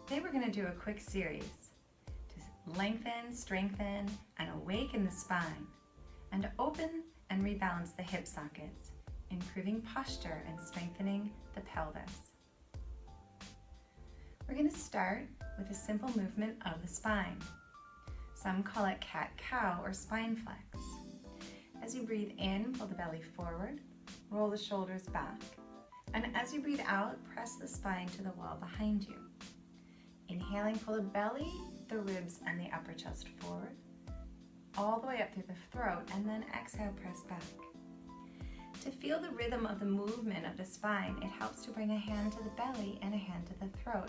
Today we're going to do a quick series to lengthen, strengthen, and awaken the spine, and to open and rebalance the hip sockets, improving posture and strengthening the pelvis. We're going to start with a simple movement of the spine. Some call it cat-cow or spine flex. As you breathe in, pull the belly forward, roll the shoulders back, and as you breathe out, press the spine to the wall behind you. Inhaling, pull the belly, the ribs, and the upper chest forward, all the way up through the throat, and then exhale, press back. To feel the rhythm of the movement of the spine, it helps to bring a hand to the belly and a hand to the throat.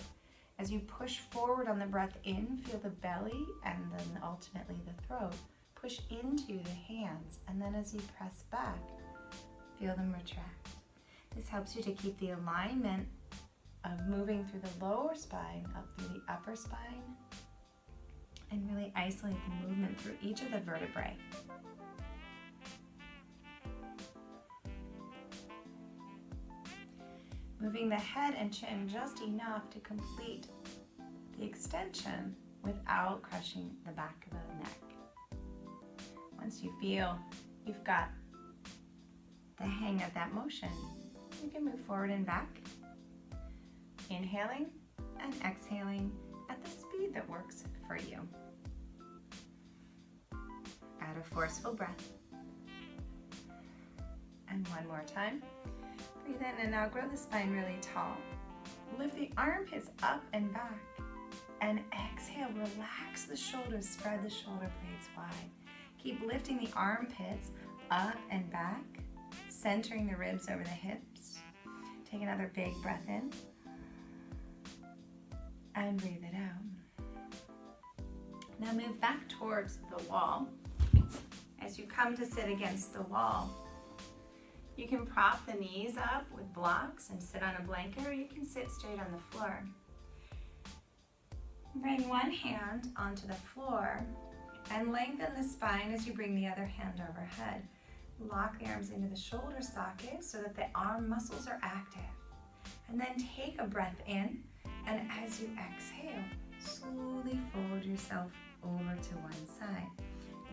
As you push forward on the breath in, feel the belly and then ultimately the throat. Push into the hands, and then as you press back, feel them retract. This helps you to keep the alignment of moving through the lower spine up through the upper spine and really isolate the movement through each of the vertebrae. Moving the head and chin just enough to complete the extension without crushing the back of the neck. Once you feel you've got the hang of that motion, you can move forward and back, inhaling and exhaling at the speed that works for you. Add a forceful breath. And one more time. Breathe in and now grow the spine really tall. Lift the armpits up and back. And exhale, relax the shoulders, spread the shoulder blades wide. Keep lifting the armpits up and back, centering the ribs over the hips. Take another big breath in. And breathe it out. Now move back towards the wall. As you come to sit against the wall, you can prop the knees up with blocks and sit on a blanket, or you can sit straight on the floor. Bring one hand onto the floor and lengthen the spine as you bring the other hand overhead. Lock the arms into the shoulder socket so that the arm muscles are active. And then take a breath in, and as you exhale, slowly fold yourself over to one side.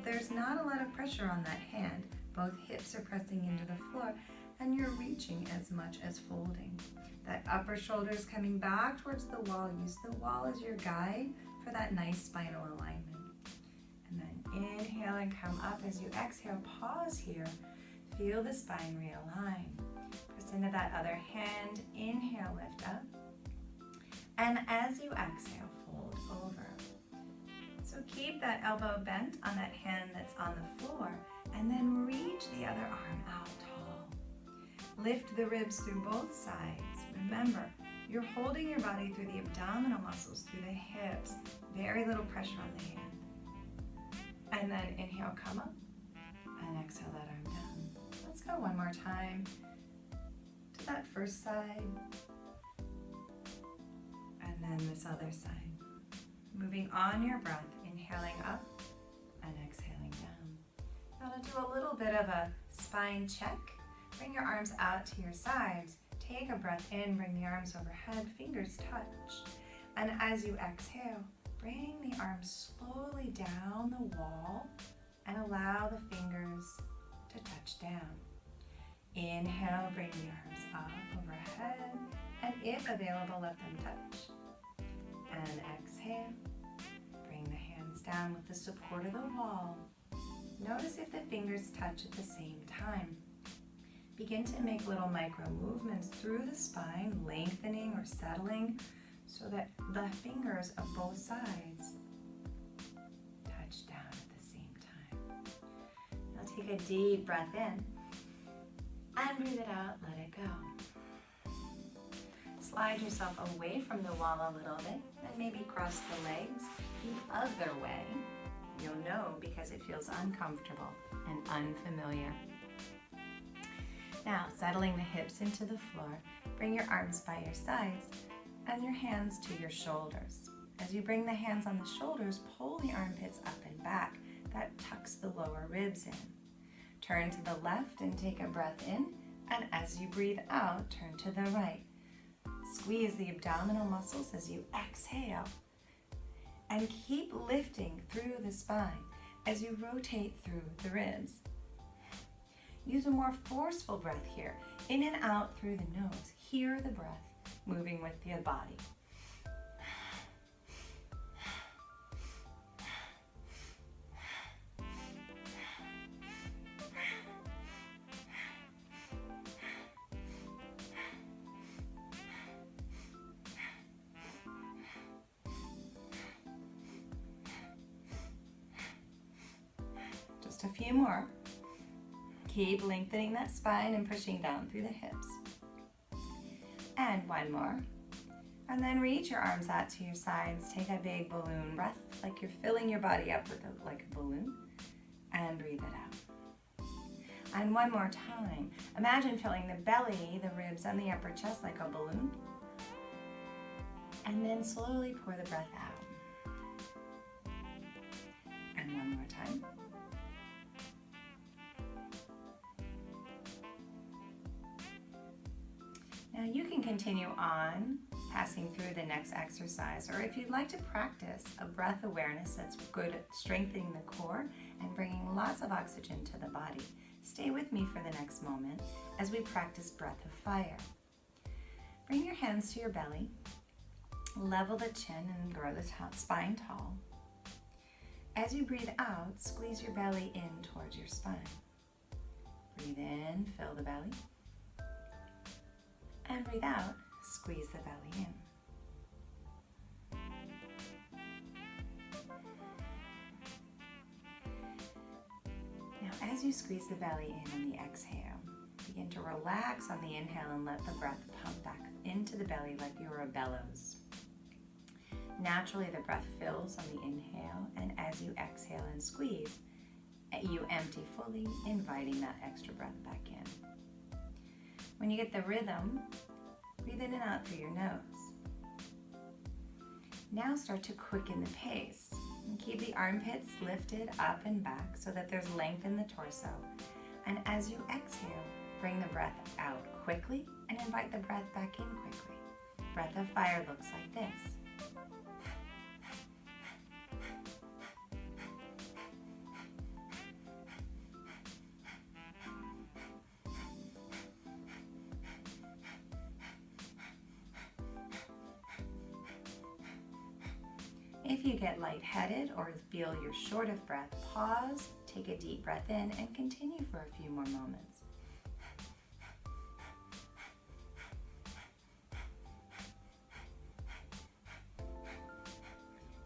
There's not a lot of pressure on that hand. Both hips are pressing into the floor, and you're reaching as much as folding. That upper shoulder is coming back towards the wall. Use the wall as your guide for that nice spinal alignment. And then inhale and come up. As you exhale, pause here. Feel the spine realign. Press into that other hand. Inhale, lift up. And as you exhale, fold over. So keep that elbow bent on that hand that's on the floor, and then reach the other arm out tall. Lift the ribs through both sides. Remember, you're holding your body through the abdominal muscles, through the hips. Very little pressure on the hand. And then inhale, come up, and exhale that arm down. Let's go one more time to that first side, and then this other side. Moving on your breath, inhaling up and exhaling down. Now to do a little bit of a spine check. Bring your arms out to your sides. Take a breath in, bring the arms overhead, fingers touch. And as you exhale, bring the arms slowly down the wall and allow the fingers to touch down. Inhale, bring the arms up overhead, and if available, let them touch. And exhale, bring the hands down with the support of the wall. Notice if the fingers touch at the same time. Begin to make little micro movements through the spine, lengthening or settling so that the fingers of both sides touch down at the same time. Now take a deep breath in and breathe it out, let it go. Slide yourself away from the wall a little bit and maybe cross the legs the other way. You'll know because it feels uncomfortable and unfamiliar. Now, settling the hips into the floor, bring your arms by your sides and your hands to your shoulders. As you bring the hands on the shoulders, pull the armpits up and back. That tucks the lower ribs in. Turn to the left and take a breath in, and as you breathe out, turn to the right. Squeeze the abdominal muscles as you exhale. And keep lifting through the spine as you rotate through the ribs. Use a more forceful breath here, in and out through the nose. Hear the breath moving with the body. Just a few more. Keep lengthening that spine and pushing down through the hips. And one more. And then reach your arms out to your sides. Take a big balloon breath, like you're filling your body up with like a balloon. And breathe it out. And one more time. Imagine filling the belly, the ribs, and the upper chest like a balloon. And then slowly pour the breath out. And one more time. Now you can continue on, passing through the next exercise, or if you'd like to practice a breath awareness that's good at strengthening the core and bringing lots of oxygen to the body, stay with me for the next moment as we practice breath of fire. Bring your hands to your belly, level the chin and grow the spine tall. As you breathe out, squeeze your belly in towards your spine. Breathe in, fill the belly. And breathe out, squeeze the belly in. Now, as you squeeze the belly in on the exhale, begin to relax on the inhale and let the breath pump back into the belly like you're a bellows. Naturally, the breath fills on the inhale, and as you exhale and squeeze, you empty fully, inviting that extra breath back in. When you get the rhythm, breathe in and out through your nose. Now start to quicken the pace. And keep the armpits lifted up and back so that there's length in the torso. And as you exhale, bring the breath out quickly and invite the breath back in quickly. Breath of fire looks like this. If you get lightheaded or feel you're short of breath, pause, take a deep breath in, and continue for a few more moments.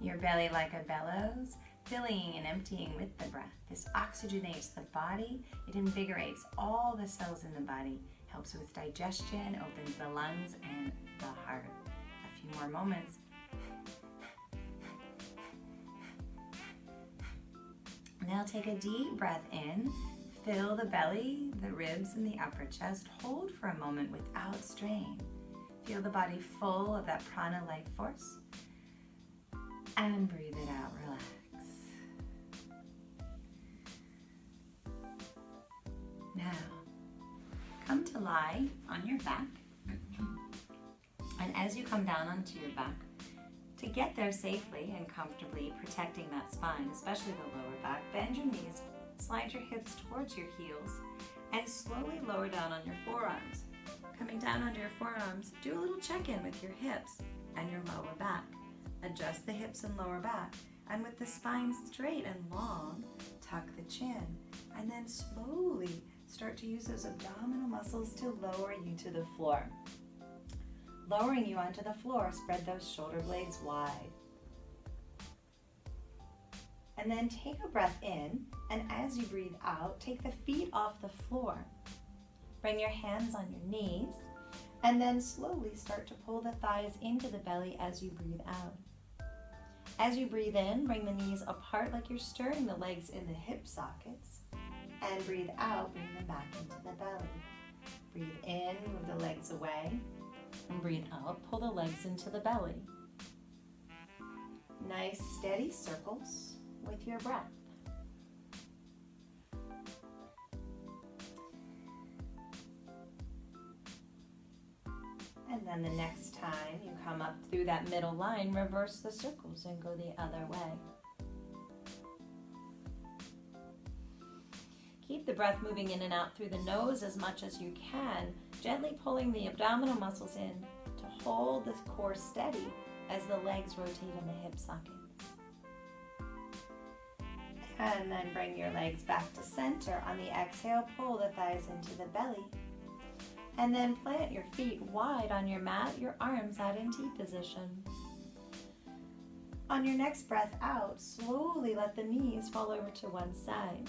Your belly like a bellows, filling and emptying with the breath. This oxygenates the body, it invigorates all the cells in the body, helps with digestion, opens the lungs and the heart. A few more moments. Now take a deep breath in, fill the belly, the ribs, and the upper chest. Hold for a moment without strain. Feel the body full of that prana life force. And breathe it out, relax. Now, come to lie on your back. And as you come down onto your back, to get there safely and comfortably, protecting that spine, especially the lower back, bend your knees, slide your hips towards your heels, and slowly lower down on your forearms. Coming down onto your forearms, do a little check-in with your hips and your lower back. Adjust the hips and lower back, and with the spine straight and long, tuck the chin, and then slowly start to use those abdominal muscles to lower you to the floor. Lowering you onto the floor, spread those shoulder blades wide. And then take a breath in, and as you breathe out, take the feet off the floor. Bring your hands on your knees, and then slowly start to pull the thighs into the belly as you breathe out. As you breathe in, bring the knees apart like you're stirring the legs in the hip sockets, and breathe out, bring them back into the belly. Breathe in, move the legs away. And breathe out, pull the legs into the belly. Nice steady circles with your breath. And And then the next time you come up through that middle line, reverse the circles and go the other way. Keep the breath moving in and out through the nose as much as you can, gently pulling the abdominal muscles in to hold the core steady as the legs rotate in the hip socket. And then bring your legs back to center. On the exhale, pull the thighs into the belly. And then plant your feet wide on your mat, your arms out in T position. On your next breath out, slowly let the knees fall over to one side.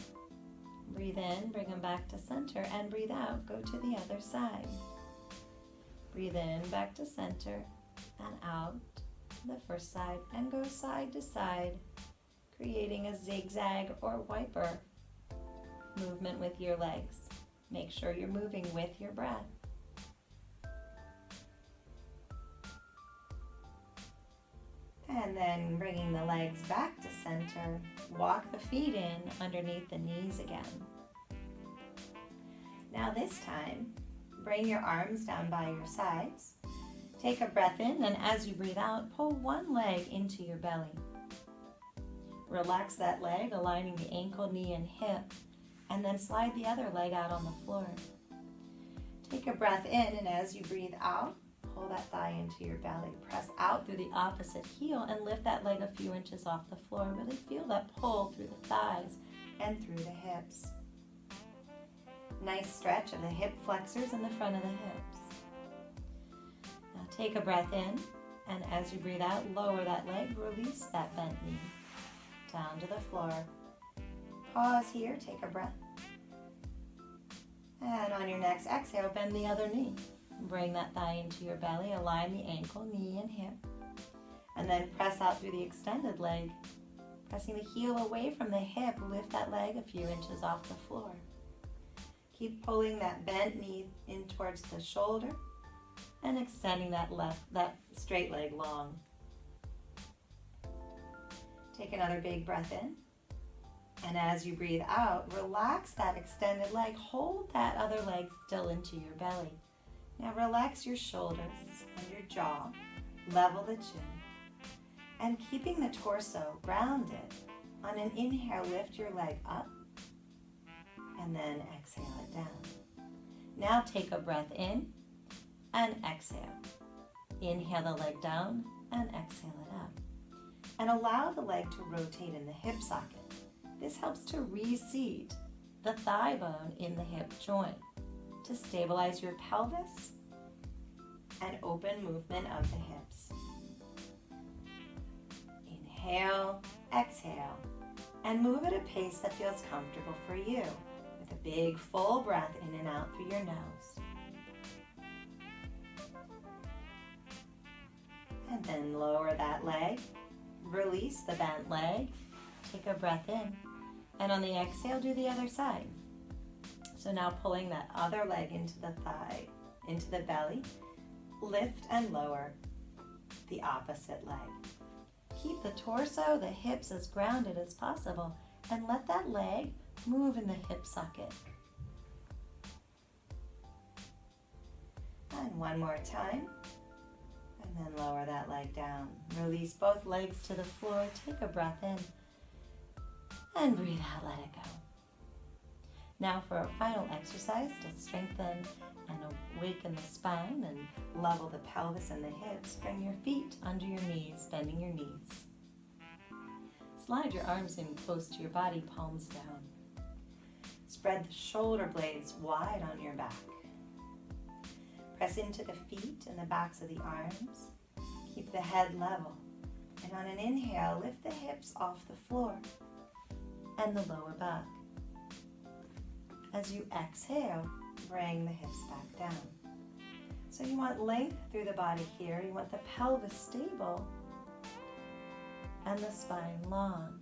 Breathe in, bring them back to center, and breathe out, go to the other side. Breathe in, back to center, and out the first side, and go side to side, creating a zigzag or wiper movement with your legs. Make sure you're moving with your breath. And then bringing the legs back to center, walk the feet in underneath the knees again. Now this time, bring your arms down by your sides. Take a breath in, and as you breathe out, pull one leg into your belly. Relax that leg, aligning the ankle, knee, and hip, and then slide the other leg out on the floor. Take a breath in, and as you breathe out, pull that thigh into your belly. Press out through the opposite heel and lift that leg a few inches off the floor. Really feel that pull through the thighs and through the hips. Nice stretch of the hip flexors in the front of the hips. Now take a breath in, and as you breathe out, lower that leg, release that bent knee down to the floor. Pause here, take a breath. And on your next exhale, bend the other knee. Bring that thigh into your belly, align the ankle, knee, and hip. And then press out through the extended leg. Pressing the heel away from the hip, lift that leg a few inches off the floor. Keep pulling that bent knee in towards the shoulder and extending that straight leg long. Take another big breath in. And as you breathe out, relax that extended leg. Hold that other leg still into your belly. Now relax your shoulders and your jaw. Level the chin. And keeping the torso grounded, on an inhale, lift your leg up. And then exhale it down. Now take a breath in and exhale. Inhale the leg down and exhale it up. And allow the leg to rotate in the hip socket. This helps to reseat the thigh bone in the hip joint to stabilize your pelvis and open movement of the hips. Inhale, exhale, and move at a pace that feels comfortable for you. A big full breath in and out through your nose. And then lower that leg. Release the bent leg. Take a breath in. And on the exhale, do the other side. So now pulling that other leg into the thigh, into the belly. Lift and lower the opposite leg. Keep the torso, the hips as grounded as possible. And let that leg move in the hip socket. And one more time. And then lower that leg down. Release both legs to the floor. Take a breath in. And breathe out, let it go. Now for our final exercise to strengthen and awaken the spine and level the pelvis and the hips. Bring your feet under your knees, bending your knees. Slide your arms in close to your body, palms down. Spread the shoulder blades wide on your back. Press into the feet and the backs of the arms. Keep the head level. And on an inhale, lift the hips off the floor and the lower back. As you exhale, bring the hips back down. So you want length through the body here. You want the pelvis stable and the spine long.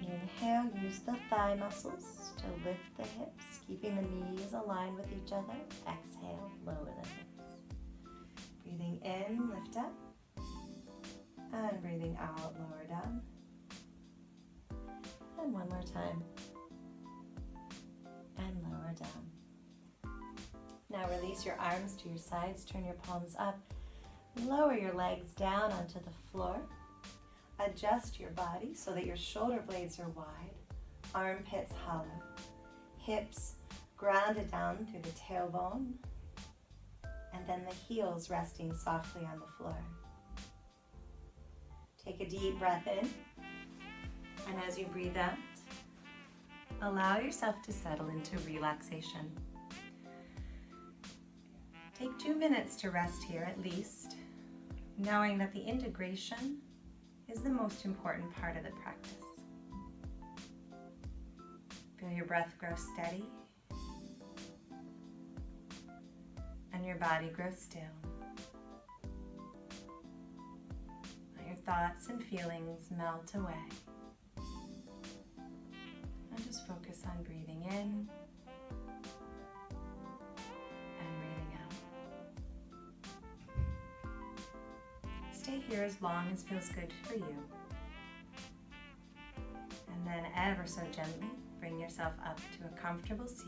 Inhale, use the thigh muscles to lift the hips, keeping the knees aligned with each other. Exhale, lower the hips. Breathing in, lift up. And breathing out, lower down. And one more time. And lower down. Now release your arms to your sides, turn your palms up, lower your legs down onto the floor. Adjust your body so that your shoulder blades are wide, armpits hollow, hips grounded down through the tailbone, and then the heels resting softly on the floor. Take a deep breath in, and as you breathe out, allow yourself to settle into relaxation. Take 2 minutes to rest here at least, knowing that the integration is the most important part of the practice. Feel your breath grow steady and your body grow still. Let your thoughts and feelings melt away. And just focus on breathing in and breathing out. Stay here as long as feels good for you. And then ever so gently, bring yourself up to a comfortable seat.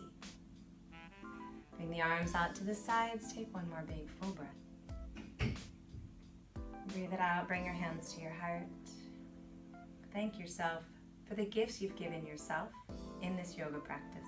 Bring the arms out to the sides. Take one more big full breath. Breathe it out. Bring your hands to your heart. Thank yourself for the gifts you've given yourself in this yoga practice.